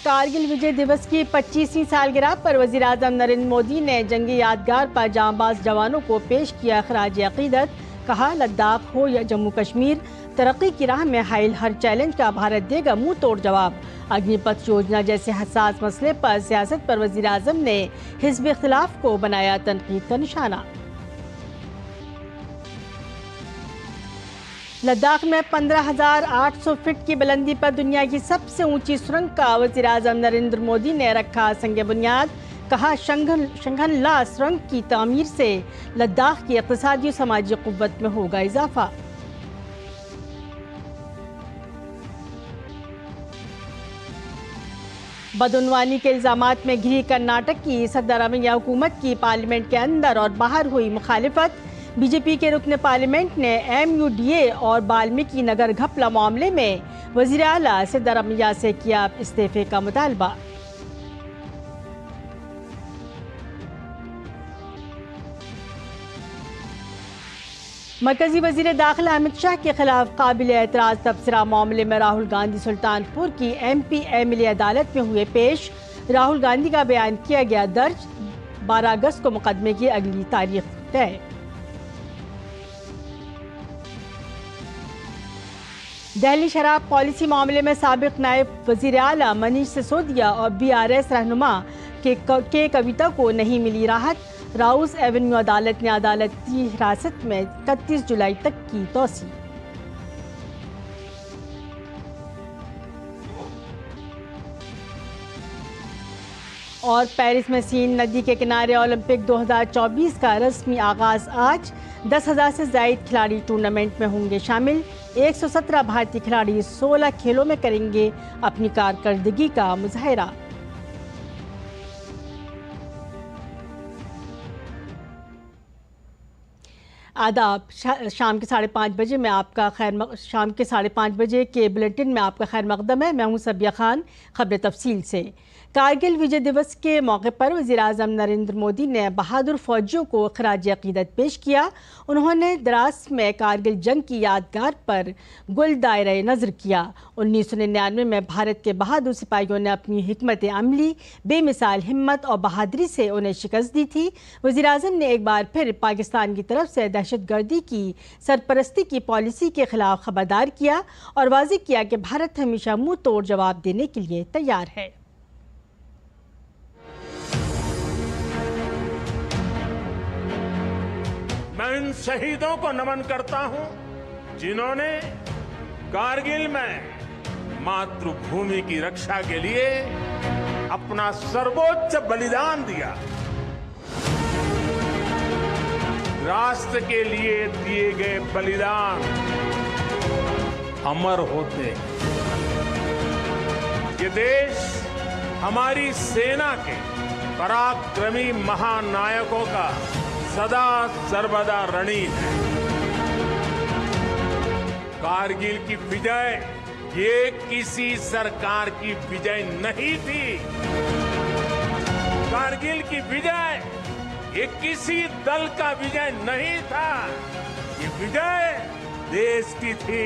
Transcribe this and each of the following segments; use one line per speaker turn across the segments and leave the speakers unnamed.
कारगिल विजय दिवस की 25वीं सालगिरह पर वज़ीर-ए-आज़म नरेंद्र मोदी ने जंगी यादगार पर जांबाज जवानों को पेश किया खराज अकीदत। कहा, लद्दाख हो या जम्मू कश्मीर, तरक्की की राह में हाइल हर चैलेंज का भारत देगा मुंह तोड़ जवाब। अग्निपथ योजना जैसे हसास मसले पर सियासत पर वज़ीर-ए-आज़म ने हिज़्ब इख्तिलाफ को बनाया तनकीद का निशाना। लद्दाख में 15,800 फीट की बुलंदी पर दुनिया की सबसे ऊंची सुरंग का वज़ीर-ए-आज़म नरेंद्र मोदी ने रखा संग बुनियाद। कहा, शंघनला सुरंग की तामीर से लद्दाख की इक़्तिसादी और समाजी क़ुव्वत में होगा इजाफा। बदउनवानी के इल्ज़ामात में घिरी कर्नाटक की सद्दारमैया हुकूमत की पार्लियामेंट के अंदर और बाहर हुई मुखालिफत। बीजेपी के रुकन पार्लियामेंट ने MUDA और वाल्मीकि नगर घपला मामले में वज़ीर आला सिद्दारमैया से किया इस्तीफे का मुतालबा। मरकजी वज़ीर दाखिला अमित शाह के खिलाफ काबिल एतराज़ तबसरा मामले में राहुल गांधी सुल्तानपुर की MP MLA अदालत में हुए पेश। राहुल गांधी का बयान किया गया दर्ज। 12 अगस्त को मुकदमे की अगली तारीख तय। दिल्ली शराब पॉलिसी मामले में साबिक नायब वज़ीर आला मनीष सिसोदिया और BRS रहनुमा के कविता को नहीं मिली राहत। राउस एवेन्यू अदालत ने अदालती हिरासत में 31 जुलाई तक की तौसी। और पेरिस में सीन नदी के किनारे ओलंपिक 2024 का रस्मी आगाज आज। 10,000 से ज़ायद खिलाड़ी टूर्नामेंट में होंगे शामिल। 117 भारतीय खिलाड़ी 16 खेलों में करेंगे अपनी कारकर्दगी का मुजाहिरा। आदाब। शाम के 5:30 बजे में आपका शाम के 5:30 बजे के बुलेटिन में आपका खैर मकदम है। मैं हूं सबिया खान। खबर तफसील से। कारगिल विजय दिवस के मौके पर वज़ीर-ए-आज़म नरेंद्र मोदी ने बहादुर फौजियों को खराज अकीदत पेश किया। उन्होंने द्रास में कारगिल जंग की यादगार पर गुल दायरे नज़र किया। 1999 में भारत के बहादुर सिपाहियों ने अपनी हिकमत अमली, बेमिसाल हिम्मत और बहादुरी से उन्हें शिकस्त दी थी। वज़ीर-ए-आज़म ने एक बार फिर पाकिस्तान की तरफ से दहशतगर्दी की सरपरस्ती की पॉलिसी के खिलाफ खबरदार किया और वाज़ेह किया कि भारत हमेशा मुंह तोड़ जवाब देने के लिए तैयार है।
मैं इन शहीदों को नमन करता हूं जिन्होंने कारगिल में मातृभूमि की रक्षा के लिए अपना सर्वोच्च बलिदान दिया। राष्ट्र के लिए दिए गए बलिदान अमर होते हैं। ये देश हमारी सेना के पराक्रमी महानायकों का सदा सर्वदा रणीत है। कारगिल की विजय ये किसी सरकार की विजय नहीं थी। कारगिल की विजय ये किसी दल का विजय नहीं था। ये विजय देश की थी।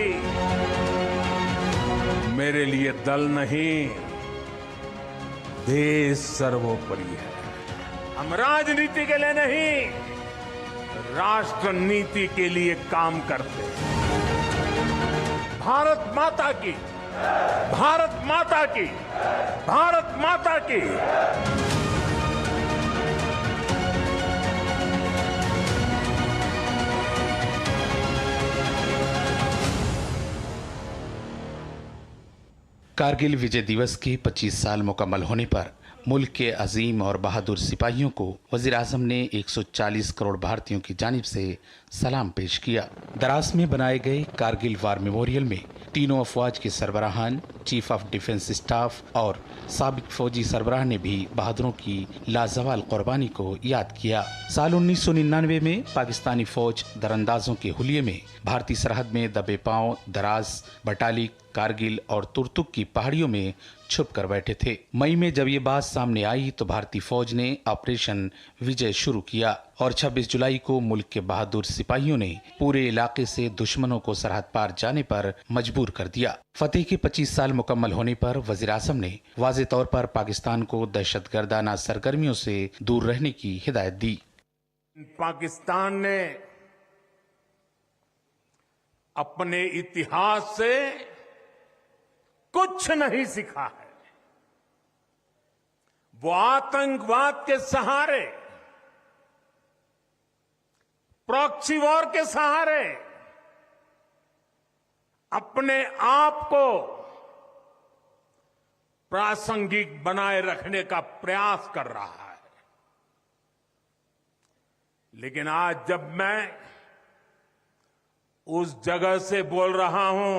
मेरे लिए दल नहीं, देश सर्वोपरि है। हम राजनीति के लिए नहीं, राष्ट्र नीति के लिए काम करते हैं। भारत माता की, भारत माता की, भारत माता की।
कारगिल विजय दिवस के 25 साल मुकम्मल होने पर मुल्क के अजीम और बहादुर सिपाहियों को वज़ीर-ए-आज़म ने 140 करोड़ भारतीयों की जानिब से सलाम पेश किया। द्रास में बनाए गए कारगिल वार मेमोरियल में तीनों अफवाज के सरबराहान, चीफ ऑफ डिफेंस स्टाफ और साबिक फौजी सरबराह ने भी बहादुरों की लाजवाल कुर्बानी को याद किया। साल 1999 में पाकिस्तानी फौज दरअंदाजों के हुलिये में भारतीय सरहद में दबे पांव द्रास, बटाली, कारगिल और तुर्तुक की पहाड़ियों में छुप कर बैठे थे। मई में जब ये बात सामने आई तो भारतीय फौज ने ऑपरेशन विजय शुरू किया और 26 जुलाई को मुल्क के बहादुर सिपाहियों ने पूरे इलाके से दुश्मनों को सरहद पार जाने पर मजबूर कर दिया। फतेह के 25 साल मुकम्मल होने पर वज़ीर-ए-आज़म ने वाज़ेह तौर पर पाकिस्तान को दहशतगर्दाना सरगर्मियों से दूर रहने की हिदायत दी।
पाकिस्तान ने अपने इतिहास से कुछ नहीं सीखा है। वो आतंकवाद के सहारे, प्रॉक्सी वॉर के सहारे अपने आप को प्रासंगिक बनाए रखने का प्रयास कर रहा है। लेकिन आज जब मैं उस जगह से बोल रहा हूं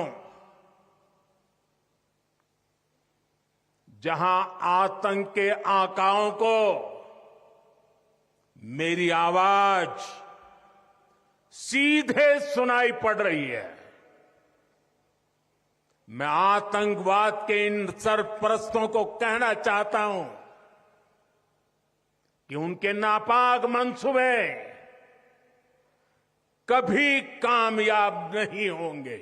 जहां आतंक के आकाओं को मेरी आवाज सीधे सुनाई पड़ रही है, मैं आतंकवाद के इन सरपरस्तों को कहना चाहता हूं कि उनके नापाक मंसूबे कभी कामयाब नहीं होंगे।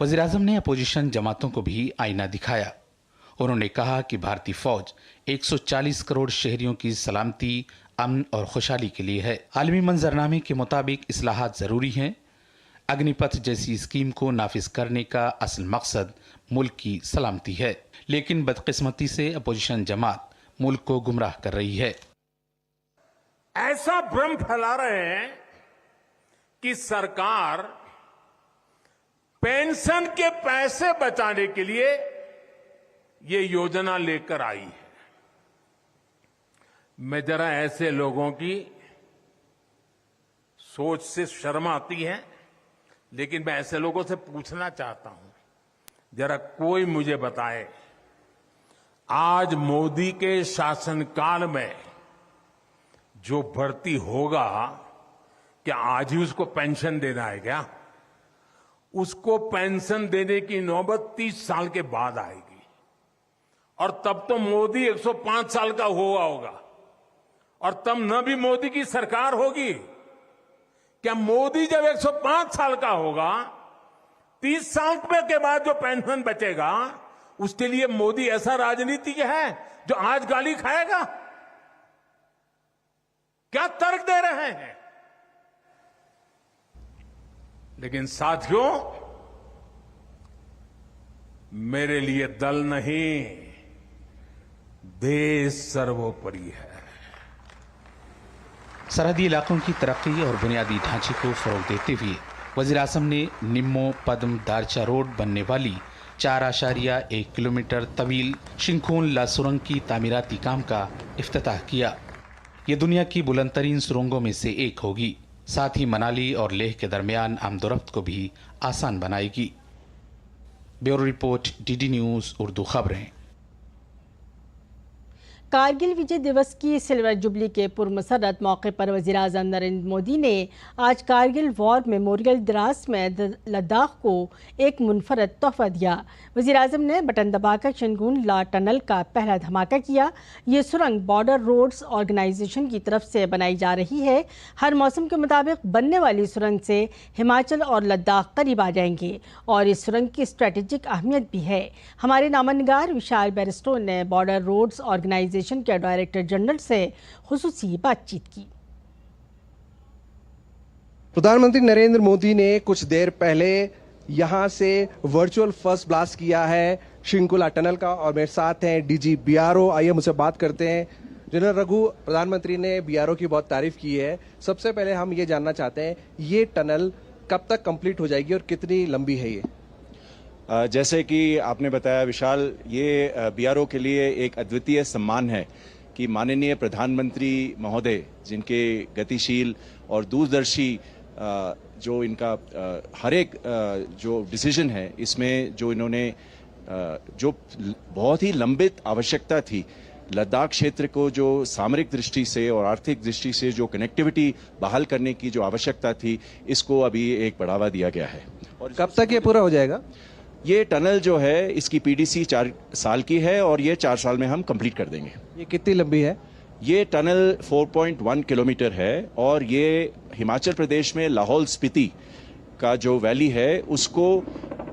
वज़ीर-ए-आज़म ने अपोजिशन जमातों को भी आईना दिखाया। उन्होंने कहा कि भारतीय फौज 140 करोड़ शहरियों की सलामती, अमन और खुशहाली के लिए है। आलमी मंजरनामे के मुताबिक इस्लाहात जरूरी हैं। अग्निपथ जैसी स्कीम को नाफिज करने का असल मकसद मुल्क की सलामती है, लेकिन बदकिस्मती से अपोजिशन जमात मुल्क को गुमराह कर रही है।
ऐसा भ्रम फैला रहे हैं कि सरकार पेंशन के पैसे बचाने के लिए ये योजना लेकर आई है। मैं जरा ऐसे लोगों की सोच से शर्म आती है, लेकिन मैं ऐसे लोगों से पूछना चाहता हूं, जरा कोई मुझे बताए, आज मोदी के शासनकाल में जो भर्ती होगा, क्या आज ही उसको पेंशन देना है क्या? उसको पेंशन देने की नौबत 30 साल के बाद आएगी, और तब तो मोदी 105 साल का हुआ होगा, और तब न भी मोदी की सरकार होगी। क्या मोदी जब 105 साल का होगा, 30 साल के बाद जो पेंशन बचेगा, उसके लिए मोदी ऐसा राजनीतिक है जो आज गाली खाएगा? क्या तर्क दे रहे हैं? लेकिन साथियों, मेरे लिए दल नहीं, देश सर्वोपरि है।
सरहदी इलाकों की तरक्की और बुनियादी ढांचे को फरोग देते हुए वज़ीर-ए-आज़म ने निम्मो पद्म दारचा रोड बनने वाली 4.1 किलोमीटर तवील शिंखोन-ला सुरंग की तामीराती काम का इफ्तिताह किया। ये दुनिया की बुलंदतरीन सुरंगों में से एक होगी। साथ ही मनाली और लेह के दरमियान आमदोरफ्त को भी आसान बनाएगी। Bureau report, DD news Urdu खबरें।
कारगिल विजय दिवस की सिल्वर जुबली के पुरमसरत मौके पर वज़ीर-ए-आज़म नरेंद्र मोदी ने आज कारगिल वॉर मेमोरियल द्रास में लद्दाख को एक मुनफरद तोहफा दिया। वज़ीर-ए-आज़म ने बटन दबाकर शिंगून ला टनल का पहला धमाका किया। ये सुरंग बॉर्डर रोड्स ऑर्गेनाइजेशन की तरफ से बनाई जा रही है। हर मौसम के मुताबिक बनने वाली सुरंग से हिमाचल और लद्दाख करीब आ जाएंगे और इस सुरंग की स्ट्रेटेजिक अहमियत भी है। हमारे नामनगार विशाल बैरिस्टो ने बॉर्डर रोड्स ऑर्गेनाइजेशन के डायरेक्टर जनरल से खुसूसी बातचीत की।
प्रधानमंत्री नरेंद्र मोदी ने कुछ देर पहले यहां से वर्चुअल फर्स्ट ब्लास्ट किया है शिंकुला टनल का, और मेरे साथ हैं डीजी बीआरओ। आइए मुझसे बात करते हैं। जनरल रघु, प्रधानमंत्री ने बीआरओ की बहुत तारीफ की है। सबसे पहले हम ये जानना चाहते हैं, ये टनल कब तक कंप्लीट हो जाएगी और कितनी लंबी है ये?
जैसे कि आपने बताया विशाल, ये बीआरओ के लिए एक अद्वितीय सम्मान है कि माननीय प्रधानमंत्री महोदय, जिनके गतिशील और दूरदर्शी जो इनका हर एक जो डिसीजन है, इसमें जो इन्होंने जो बहुत ही लंबित आवश्यकता थी, लद्दाख क्षेत्र को जो सामरिक दृष्टि से और आर्थिक दृष्टि से जो कनेक्टिविटी बहाल करने की जो आवश्यकता थी, इसको अभी एक बढ़ावा दिया गया है।
और कब तक ये पूरा हो जाएगा?
ये टनल जो है, इसकी पीडीसी 4 साल की है और ये 4 साल में हम कंप्लीट कर देंगे।
ये कितनी लंबी है?
ये टनल 4.1 किलोमीटर है और ये हिमाचल प्रदेश में लाहौल स्पीति का जो वैली है उसको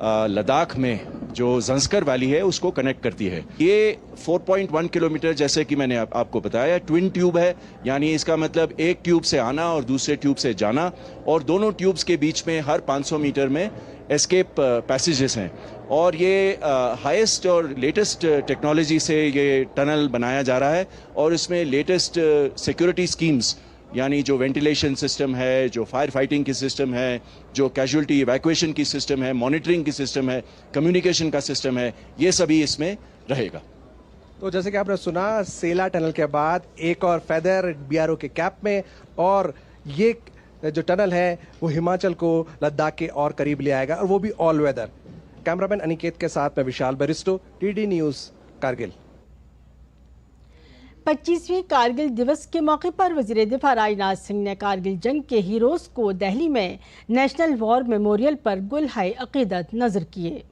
लद्दाख में जो जंस्कर वैली है उसको कनेक्ट करती है। ये 4.1 किलोमीटर, जैसे कि मैंने आपको बताया, ट्विन ट्यूब है, यानी इसका मतलब एक ट्यूब से आना और दूसरे ट्यूब से जाना, और दोनों ट्यूब्स के बीच में हर 500 मीटर में एस्केप पैसेजेस हैं। और ये हाईएस्ट और लेटेस्ट टेक्नोलॉजी से ये टनल बनाया जा रहा है, और इसमें लेटेस्ट सिक्योरिटी स्कीम्स, यानी जो वेंटिलेशन सिस्टम है, जो फायर फाइटिंग की सिस्टम है, जो कैजुअल्टी इवैक्यूएशन की सिस्टम है, मॉनिटरिंग की सिस्टम है, कम्युनिकेशन का सिस्टम है, ये सभी इसमें रहेगा।
तो जैसे कि आपने सुना, सेला टनल के बाद एक और फेदर बीआरओ के कैप में, और ये जो टनल है वो हिमाचल को लद्दाख के और करीब ले आएगा, और वो भी ऑल वेदर। कैमरामैन अनिकेत के साथ मैं विशाल Bairstow, TD news, Kargil.
25वीं Kargil दिवस के मौके पर वजीर दिफा राजनाथ सिंह ने कारगिल जंग के हीरोज़ को दिल्ली में नेशनल वॉर मेमोरियल पर गुल-ए अकीदत नजर किए।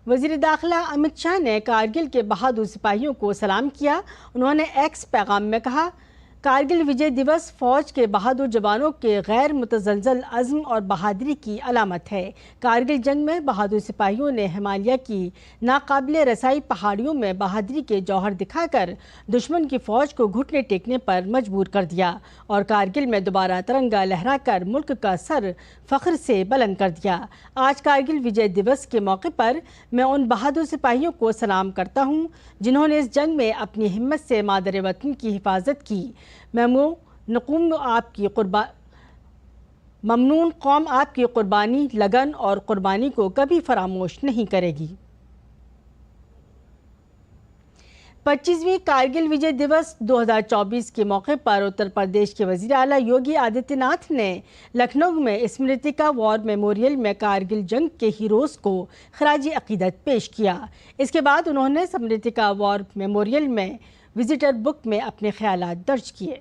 वजीर दाखिला अमित शाह ने कारगिल के बहादुर सिपाहियों को सलाम किया। उन्होंने एक्स पैगाम में कहा, कारगिल विजय दिवस फौज के बहादुर जवानों के गैर मुतज़लज़ल अज़्म और बहादुरी की अलामत है। कारगिल जंग में बहादुर सिपाहियों ने हिमालय की नाकाबिले रसाई पहाड़ियों में बहादुरी के जौहर दिखाकर दुश्मन की फौज को घुटने टेकने पर मजबूर कर दिया, और कारगिल में दोबारा तिरंगा लहराकर मुल्क का सर फख्र से बुलंद कर दिया। आज कारगिल विजय दिवस के मौके पर मैं उन बहादुर सिपाहियों को सलाम करता हूँ जिन्होंने इस जंग में अपनी हिम्मत से मादर वतन की हिफाजत की। ममनून कौम आपकी कुर्बानी, लगन और कुर्बानी को कभी फरामोश नहीं करेगी। 25वीं कारगिल विजय दिवस 2024 के मौके पर उत्तर प्रदेश के वजीर आला योगी आदित्यनाथ ने लखनऊ में स्मृतिका वॉर मेमोरियल में कारगिल जंग के हीरोज़ को खराजी अकीदत पेश किया। इसके बाद उन्होंने स्मृतिका वॉर मेमोरियल में विजिटर बुक में अपने ख्यालात दर्ज किए।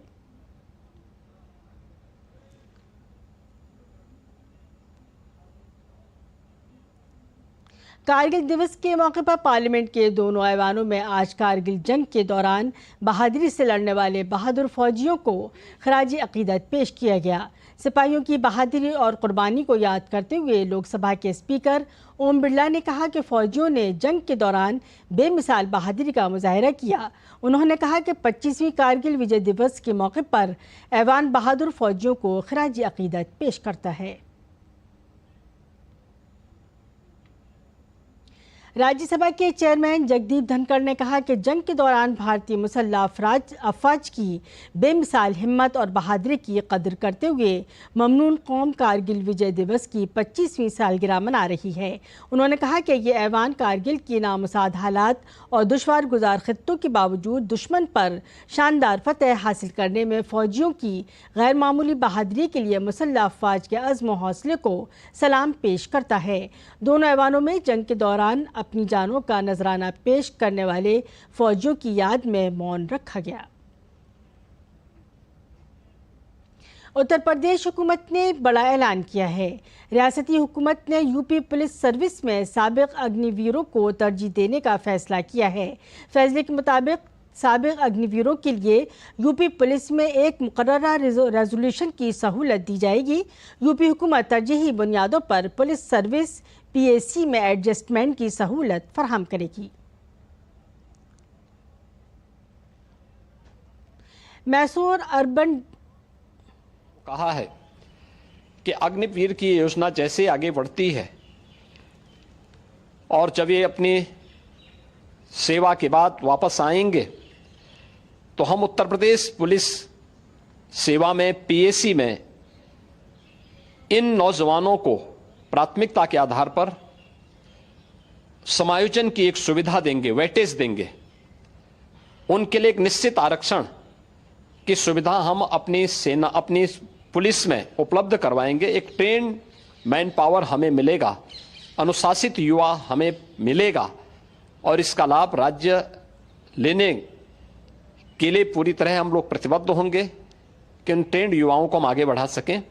कारगिल दिवस के मौके पर पार्लियामेंट के दोनों ऐवानों में आज कारगिल जंग के दौरान बहादुरी से लड़ने वाले बहादुर फौजियों को खराजी अकीदत पेश किया गया। सिपाहियों की बहादुरी और कुर्बानी को याद करते हुए लोकसभा के स्पीकर ओम बिरला ने कहा कि फौजियों ने जंग के दौरान बेमिसाल बहादुरी का मुजाहिरा किया। उन्होंने कहा कि 25वीं कारगिल विजय दिवस के मौके पर ऐवान बहादुर फौजियों को खराजी अकीदत पेश करता है। राज्यसभा के चेयरमैन जगदीप धनखड़ ने कहा कि जंग के दौरान भारतीय मुसल्लह अफवाज की बेमिसाल हिम्मत और बहादुरी की कदर करते हुए ममनून कौम कारगिल विजय दिवस की 25वीं सालगिरह मना रही है। उन्होंने कहा कि ये ऐवान कारगिल की नामुसाद हालात और दुश्वार गुजार खित्तों के बावजूद दुश्मन पर शानदार फतह हासिल करने में फौजियों की गैर मामूली बहादुरी के लिए मुसल्लह अफवाज के अज़्म हौसले को सलाम पेश करता है। दोनों ऐवानों में जंग के दौरान अपनी जानों का नजराना पेश करने वाले फौजियों की याद में मौन रखा गया। उत्तर प्रदेश हुकूमत ने बड़ा ऐलान किया है। रियासती हुकूमत ने यूपी पुलिस सर्विस में साबिक अग्निवीरों को तरजीह देने का फैसला किया है। फैसले के मुताबिक साबिक अग्निवीरों के लिए यूपी पुलिस में एक मुकर्ररा रेजोल्यूशन की सहूलत दी जाएगी। यूपी हुकूमत तरजीही बुनियादों पर पुलिस सर्विस PAC में एडजस्टमेंट की सहूलत फराहम करेगी। मैसूर अर्बन
कहा है कि अग्निवीर की योजना जैसे आगे बढ़ती है और जब ये अपनी सेवा के बाद वापस आएंगे तो हम उत्तर प्रदेश पुलिस सेवा में PAC में इन नौजवानों को प्राथमिकता के आधार पर समायोजन की एक सुविधा देंगे, वेटेज देंगे। उनके लिए एक निश्चित आरक्षण की सुविधा हम अपनी सेना, अपनी पुलिस में उपलब्ध करवाएंगे। एक ट्रेन मैन पावर हमें मिलेगा, अनुशासित युवा हमें मिलेगा और इसका लाभ राज्य लेने के लिए पूरी तरह हम लोग प्रतिबद्ध होंगे कि उन ट्रेंड युवाओं को हम आगे बढ़ा सकें।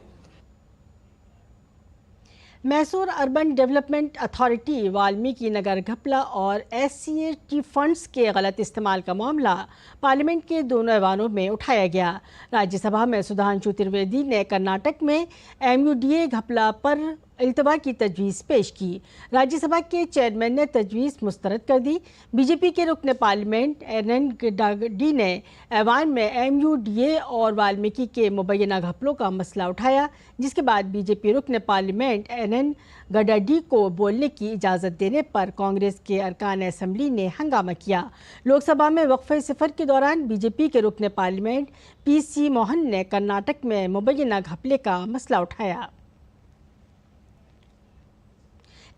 Mysore urban development authority Valmiki Nagar घपला और SC/ST फंड्स के गलत इस्तेमाल का मामला पार्लियामेंट के दोनों ऐवानों में उठाया गया। राज्यसभा में सुधांशु त्रिवेदी ने कर्नाटक में MUDA घपला पर इल्तवा की तजवीज़ पेश की। राज्यसभा के चेयरमैन ने तजवीज़ मुस्तरद कर दी। बीजेपी के रुकन पार्लियामेंट NN गडाडी ने ऐवान में MUDA और वाल्मीकि के मुबैना घपलों का मसला उठाया, जिसके बाद बीजेपी रुकन पार्लियामेंट NN गडाडी को बोलने की इजाज़त देने पर कांग्रेस के अरकान असम्बली ने हंगामा किया। लोकसभा में वक्फे सफ़र के दौरान बीजेपी के रुकन पार्लियामेंट PC मोहन ने कर्नाटक में मुबैना घपले का मसला उठाया।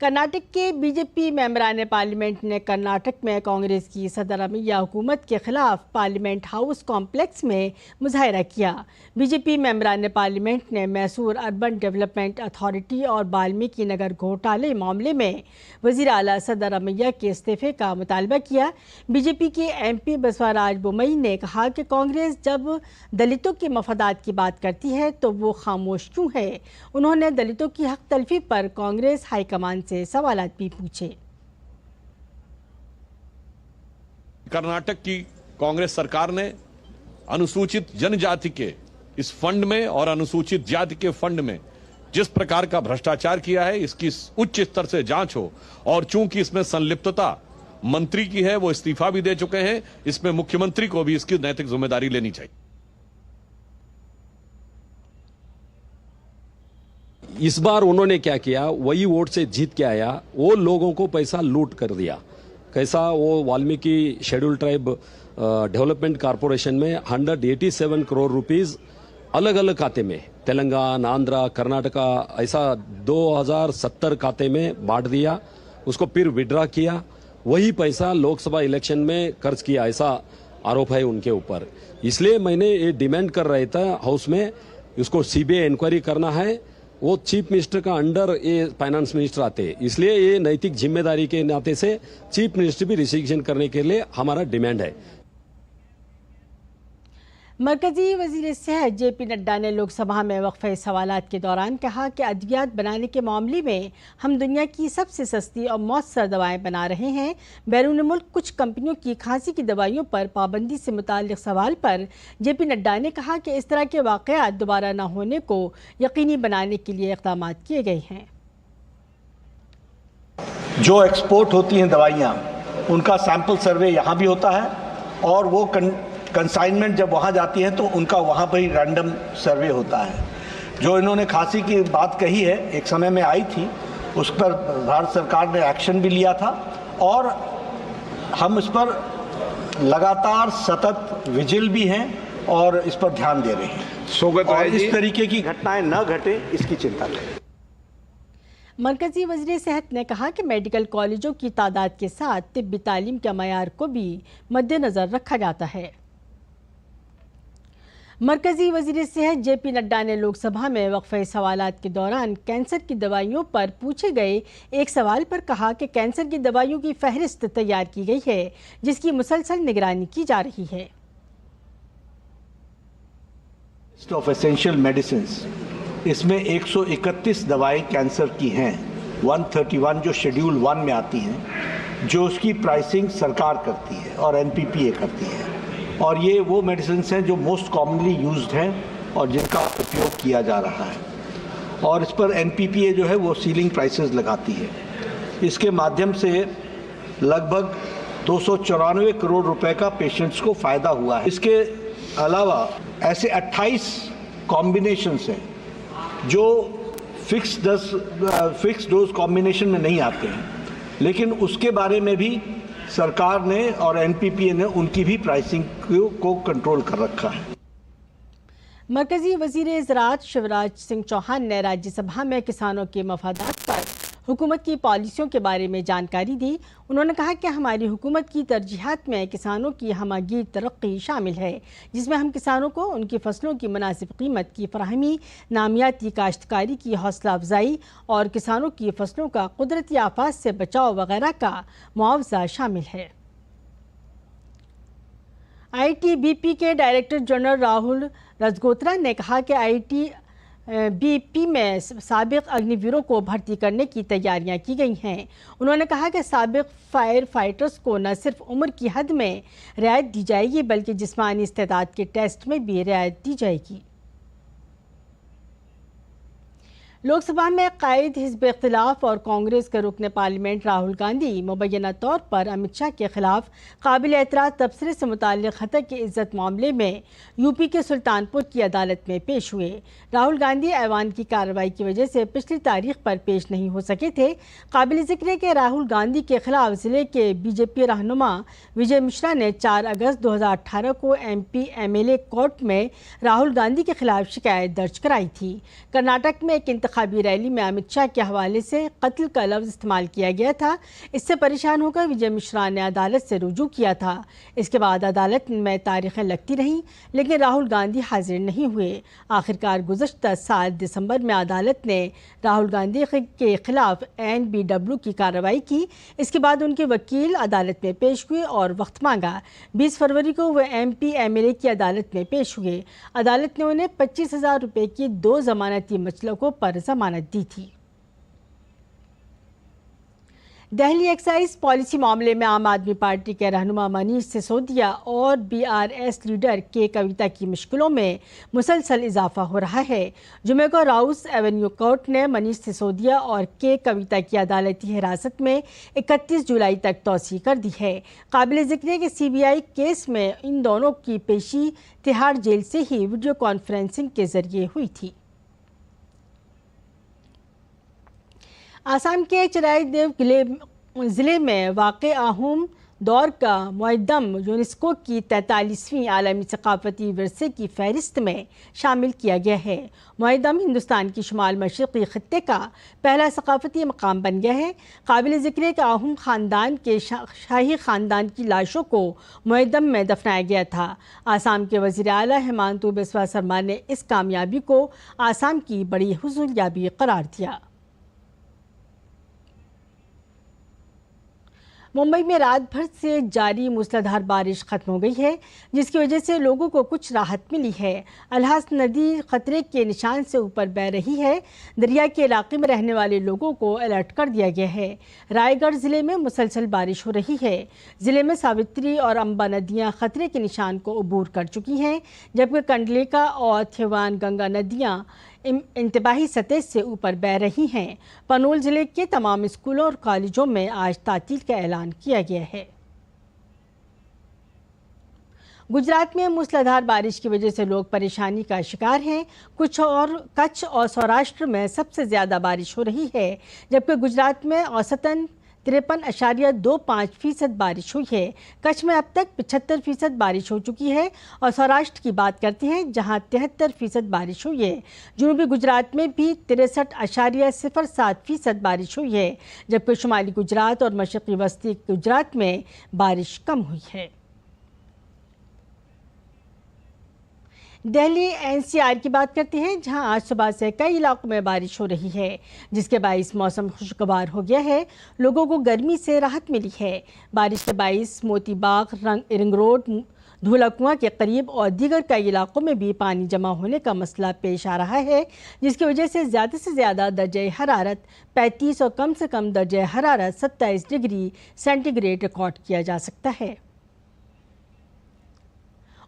कर्नाटक के बीजेपी मेंबरान पार्लियामेंट ने कर्नाटक में कांग्रेस की सदरमिया हुकूमत के खिलाफ पार्लियामेंट हाउस कॉम्प्लेक्स में मुजाहरा किया। बीजेपी मेंबरान पार्लियामेंट ने मैसूर अर्बन डेवलपमेंट अथॉरिटी और वाल्मीकि नगर घोटाले मामले में वज़ीर आला सदरमिया के इस्तीफे का मुतालबा किया। बीजेपी के MP बसवराज बोमई ने कहा कि कांग्रेस जब दलितों के मफादात की बात करती है तो वो खामोश क्यों है। उन्होंने दलितों की हक तलफी पर कांग्रेस हाईकमान से सवालात भी पूछे।
कर्नाटक की कांग्रेस सरकार ने अनुसूचित जनजाति के इस फंड में और अनुसूचित जाति के फंड में जिस प्रकार का भ्रष्टाचार किया है, इसकी उच्च स्तर से जांच हो। और चूंकि इसमें संलिप्तता मंत्री की है, वो इस्तीफा भी दे चुके हैं, इसमें मुख्यमंत्री को भी इसकी नैतिक जिम्मेदारी लेनी चाहिए।
इस बार उन्होंने क्या किया, वही वोट से जीत के आया, वो लोगों को पैसा लूट कर दिया। कैसा, वो Valmiki schedule tribe development corporation में 187 करोड़ रुपीस अलग अलग खाते में, तेलंगाना, आंध्रा, कर्नाटका, ऐसा 2070 खाते में बांट दिया। उसको फिर विड्रा किया, वही पैसा लोकसभा इलेक्शन में खर्च किया, ऐसा आरोप है उनके ऊपर। इसलिए मैंने ये डिमांड कर रहा था हाउस में, उसको CBI इंक्वायरी करना है। वो चीफ मिनिस्टर का अंडर ये फाइनेंस मिनिस्टर आते हैं, इसलिए ये नैतिक जिम्मेदारी के नाते से चीफ मिनिस्टर भी रिसिग्नेशन करने के लिए हमारा डिमांड है।
मरकजी वजीर सेहत JP नड्डा ने लोकसभा में वक्फे सवालात के दौरान कहा कि अद्वियात बनाने के मामले में हम दुनिया की सबसे सस्ती और मौसर दवाएं बना रहे हैं। बैरून मुल्क कुछ कंपनियों की खांसी की दवाइयों पर पाबंदी से मुताल्लिक सवाल पर JP नड्डा ने कहा कि इस तरह के वाक़यात दोबारा न होने को यकीनी बनाने के लिए इक़दाम किए गए हैं।
जो एक्सपोर्ट होती हैं दवाइयाँ, उनका सैंपल सर्वे यहाँ भी होता है और वो कंसाइनमेंट जब वहाँ जाती हैं तो उनका वहाँ पर ही रैंडम सर्वे होता है। जो इन्होंने खांसी की बात कही है, एक समय में आई थी, उस पर भारत सरकार ने एक्शन भी लिया था और हम इस पर लगातार सतत विजिल भी हैं और इस पर ध्यान दे रहे हैं और इस तरीके की घटनाएं न घटे, इसकी चिंता करें।
मरकजी वज़ीर सेहत ने कहा कि मेडिकल कॉलेजों की तादाद के साथ तिब्बी तालीम के मयार को भी मद्देनज़र रखा जाता है। मरकजी वज़ीर सेहत JP नड्डा ने लोकसभा में वक्फे सवालात के दौरान कैंसर की दवाइयों पर पूछे गए एक सवाल पर कहा कि कैंसर की दवाइयों की फहरिस्त तैयार की गई है, जिसकी मुसलसल निगरानी की जा रही है।
लिस्ट ऑफ एसेंशियल मेडिसिन्स, इसमें 131 दवाएं कैंसर की हैं, 131 जो शेड्यूल 1 में आती हैं, जो उसकी प्राइसिंग सरकार करती है और NPPA करती है। और ये वो मेडिसिन हैं जो मोस्ट कॉमनली यूज्ड हैं और जिनका उपयोग किया जा रहा है। और इस पर NPPA जो है वो सीलिंग प्राइसेस लगाती है। इसके माध्यम से लगभग 294 करोड़ रुपए का पेशेंट्स को फ़ायदा हुआ है। इसके अलावा ऐसे 28 कॉम्बिनेशंस हैं जो फिक्स डोज कॉम्बिनेशन में नहीं आते हैं, लेकिन उसके बारे में भी सरकार ने और NPPA ने उनकी भी प्राइसिंग को कंट्रोल कर रखा है।
मरकजी वज़ीर ज़राअत शिवराज सिंह चौहान ने राज्यसभा में किसानों के मफादात पर हुकूमत की पॉलिसियों के बारे में जानकारी दी। उन्होंने कहा कि हमारी हुकूमत की तरजीहात में किसानों की हमागीर तरक्की शामिल है, जिसमें हम किसानों को उनकी फसलों की मुनासिब कीमत की फराहमी, नामियाती काश्तकारी की हौसला अफजाई और किसानों की फसलों का कुदरती आफात से बचाव वगैरह का मुआवजा शामिल है। ITBP के डायरेक्टर जनरल राहुल रजगोत्रा ने कहा कि BP में साबिक अग्निवीरों को भर्ती करने की तैयारियां की गई हैं। उन्होंने कहा कि साबिक फायर फाइटर्स को न सिर्फ उम्र की हद में रियायत दी जाएगी बल्कि जिस्मानी इस्तेदाद के टेस्ट में भी रियायत दी जाएगी। लोकसभा में कायद हिज़्ब इख्तिलाफ और कांग्रेस के रुकन पार्लियामेंट राहुल गांधी मुबैना तौर पर अमित शाह के खिलाफ काबिल एतराज़ तबसरे से मुताल्लिक़ खतर की इज्जत मामले में यूपी के सुल्तानपुर की अदालत में पेश हुए। राहुल गांधी ऐवान की कार्रवाई की वजह से पिछली तारीख पर पेश नहीं हो सके थे। काबिल ज़िक्र है कि राहुल गांधी के खिलाफ ज़िले के BJP रहनुमा विजय मिश्रा ने 4 अगस्त 2018 को MP MLA कोर्ट में राहुल गांधी के खिलाफ शिकायत दर्ज कराई थी। कर्नाटक में एक इंतखाबी रैली में अमित शाह के हवाले से कत्ल का लफ्ज़ इस्तेमाल किया गया था। इससे परेशान होकर विजय मिश्रा ने अदालत से रुजू किया था। इसके बाद अदालत में तारीखें लगती रहीं लेकिन राहुल गांधी हाजिर नहीं हुए। आखिरकार गुज़श्ता साल दिसंबर में अदालत ने राहुल गांधी के खिलाफ NBW की कार्रवाई की। इसके बाद उनके वकील अदालत में पेश हुए और वक्त मांगा। 20 फरवरी को वह MP MLA की अदालत में पेश हुए। अदालत ने उन्हें 25,000 रुपये की 2 जमानती मचलकों पर जमानत दी थी। दिल्ली एक्साइज पॉलिसी मामले में आम आदमी पार्टी के रहनुमा मनीष सिसोदिया और BRS लीडर के कविता की मुश्किलों में मुसलसल इजाफा हो रहा है। जुमे को राउस एवेन्यू कोर्ट ने मनीष सिसोदिया और के कविता की अदालती हिरासत में 31 जुलाई तक तौसी कर दी है। काबिल ज़िक्र है कि CBI केस में इन दोनों की पेशी तिहाड़ जेल से ही वीडियो कॉन्फ्रेंसिंग के जरिए हुई थी। आसाम के चिराईदेव ज़िले में वाक़ आहूम दौर का मुअद्दम यूनेस्को की 43वीं आलमी सकाफती विरसे की फहरिस्त में शामिल किया गया है। मुअद्दम हिंदुस्तान की शुमाल मशरक़ी खत्ते का पहला सकाफती मकाम बन गया है। काबिल ज़िक्र है कि आहूम ख़ानदान के शाही ख़ानदान की लाशों को मुअद्दम में दफनाया गया था। आसाम के वज़ीर आला हेमंत बिस्वा शर्मा ने इस कामयाबी को आसाम की बड़ी हुसूलियाबी करार दिया। मुंबई में रात भर से जारी मूसलाधार बारिश खत्म हो गई है, जिसकी वजह से लोगों को कुछ राहत मिली है। अल्हास नदी खतरे के निशान से ऊपर बह रही है। दरिया के इलाके में रहने वाले लोगों को अलर्ट कर दिया गया है। रायगढ़ ज़िले में मुसलसल बारिश हो रही है। ज़िले में सावित्री और अम्बा नदियाँ खतरे के निशान को अबूर कर चुकी हैं, जबकि कंडलेका और थेवान गंगा नदियाँ इंतबाही सतह से ऊपर बह रही हैं। पनोल ज़िले के तमाम स्कूलों और कॉलेजों में आज तातील का ऐलान किया गया है। गुजरात में मूसलाधार बारिश की वजह से लोग परेशानी का शिकार हैं। कच्छ और सौराष्ट्र में सबसे ज़्यादा बारिश हो रही है, जबकि गुजरात में औसतन 53.25% बारिश हुई है। कच्छ में अब तक 75% बारिश हो चुकी है और सौराष्ट्र की बात करते हैं जहां 73% बारिश हुई है। जनूबी गुजरात में भी 63.07% बारिश हुई है, जबकि शुमाली गुजरात और मशरक़ी वस्ती गुजरात में बारिश कम हुई है। दिल्ली NCR की बात करते हैं, जहां आज सुबह से कई इलाकों में बारिश हो रही है, जिसके बाइस मौसम खुशगवार हो गया है। लोगों को गर्मी से राहत मिली है। बारिश के बाइस मोती बाग, रिंग रोड, धूला कुआं के करीब और दीगर कई इलाकों में भी पानी जमा होने का मसला पेश आ रहा है, जिसकी वजह से ज़्यादा दर्जे हरारत 35 और कम से कम दर्जे हरारत 27 डिग्री सेंटीग्रेड रिकॉर्ड किया जा सकता है।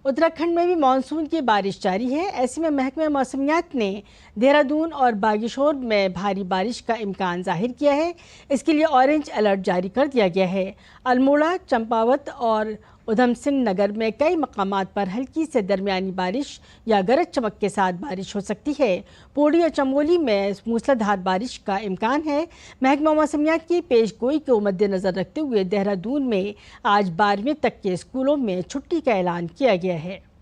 उत्तराखंड में भी मानसून की बारिश जारी है। ऐसे में महकमे मौसमियात ने देहरादून और बागेश्वर में भारी बारिश का इम्कान जाहिर किया है। इसके लिए ऑरेंज अलर्ट जारी कर दिया गया है। अल्मोड़ा, चंपावत और उधम सिंह नगर में कई मकामात पर हल्की से दरमियानी बारिश या गरज चमक के साथ बारिश हो सकती है। पौड़ी और चमोली में मूसलाधार बारिश का इम्कान है। महकमा मौसमियात की पेशगोई को मद्देनज़र रखते हुए देहरादून में आज 12वीं तक के स्कूलों में छुट्टी का ऐलान किया गया है।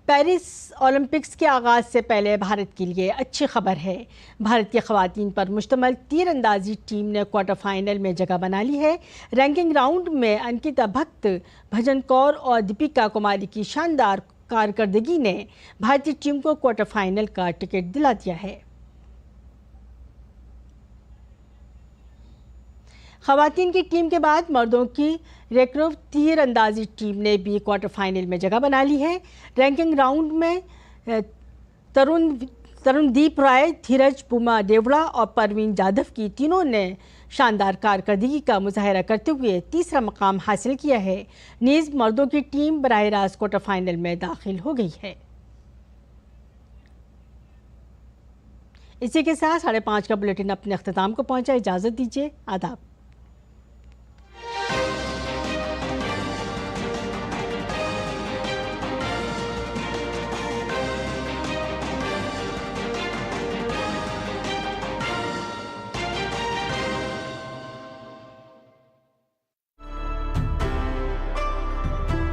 पेरिस ओलंपिक्स के आगाज़ से पहले भारत के लिए अच्छी खबर है। भारत की ख़वातीन पर मुश्तमल तीरंदाजी टीम ने क्वार्टर फाइनल में जगह बना ली है। रैंकिंग राउंड में अंकिता भक्त, भजन कौर और दीपिका कुमारी की शानदार कारकर्दगी ने भारतीय टीम को क्वार्टर फाइनल का टिकट दिला दिया है। खवातीन की टीम के बाद मर्दों की रेकर्व तीर अंदाजी टीम ने भी क्वार्टर फाइनल में जगह बना ली है। रैंकिंग राउंड में तरुणदीप राय, धीरज पुमा देवड़ा और परवीन जाधव की तीनों ने शानदार कारकर्दगी का मुजाहरा करते हुए तीसरा मकाम हासिल किया है। नीज मर्दों की टीम बराह रास्त क्वार्टर फाइनल में दाखिल हो गई है। इसी के साथ 5:30 का बुलेटिन अपने अख्ताम को पहुंचा। इजाज़त दीजिए। आदाब।